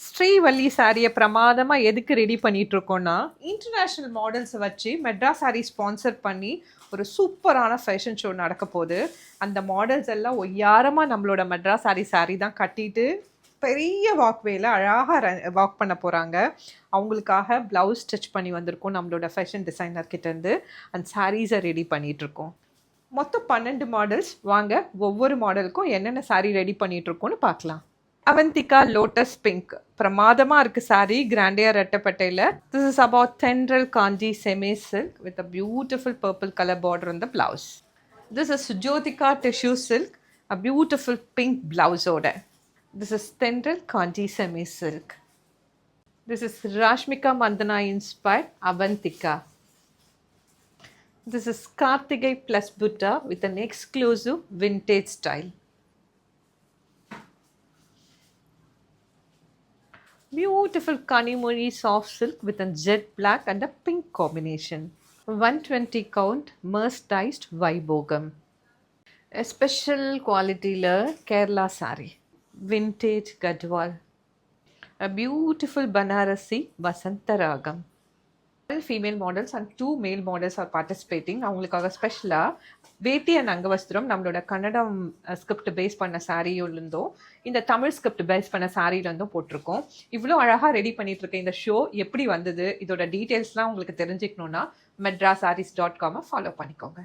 ஸ்ரீவள்ளி சாரியை பிரமாதமாக எதுக்கு ரெடி பண்ணிட்டு இருக்கோம்னா, இன்டர்நேஷ்னல் மாடல்ஸை வச்சு மெட்ராஸ் சாரி ஸ்பான்சர் பண்ணி ஒரு சூப்பரான ஃபேஷன் ஷோ நடக்க போகுது. அந்த மாடல்ஸ் எல்லாம் ஒய்யாரமாக நம்மளோட மெட்ராஸ் சாரி தான் கட்டிட்டு பெரிய வாக்வேல அழகாக வாக் பண்ண போகிறாங்க. அவங்களுக்காக ப்ளவுஸ் ஸ்டிச் பண்ணி வந்திருக்கோம் நம்மளோட ஃபேஷன் டிசைனர் கிட்டேருந்து. அந்த சாரீஸை ரெடி பண்ணிகிட்ருக்கோம். மொத்தம் 12 மாடல்ஸ். வாங்க ஒவ்வொரு மாடலுக்கும் என்னென்ன சாரீ ரெடி பண்ணிகிட்ருக்கோன்னு பார்க்கலாம். அவந்திகா லோட்டஸ் பிங்க் பிரமாதமாக இருக்குது சாரீ, கிராண்டியாக ரெட்டப்பட்டையில். This is about Thendral Kanchi semi silk with a beautiful purple colour border on the blouse. This is Sujyotika tissue silk, a beautiful pink blouseoda. This is Tendril Kanji semi silk. This is Rashmika Mandana inspired Avantika. This is Kartigai plus Buddha with an exclusive vintage style. Beautiful Kanimori soft silk with a jet black and a pink combination. 120 count mercerized Vaibogam. A special quality Kerala saree. Vintage Gadwal. A beautiful Banarasi Vasantaragam. 12 female models and 2 male models are participating. அவங்களுக்காக ஸ்பெஷலாக வேட்டி and அங்கவஸ்திரம் நம்மளோட Kannada script base பண்ண சாரியிலிருந்தும் இந்த Tamil script base பண்ண சாரியிலேருந்தும் போட்டிருக்கோம். இவ்வளோ அழகாக ரெடி பண்ணிட்டு இருக்க இந்த ஷோ எப்படி வந்தது, இதோட டீட்டெயில்ஸ்லாம் உங்களுக்கு தெரிஞ்சுக்கணுன்னா medrasarees.com ஃபாலோ பண்ணிக்கோங்க.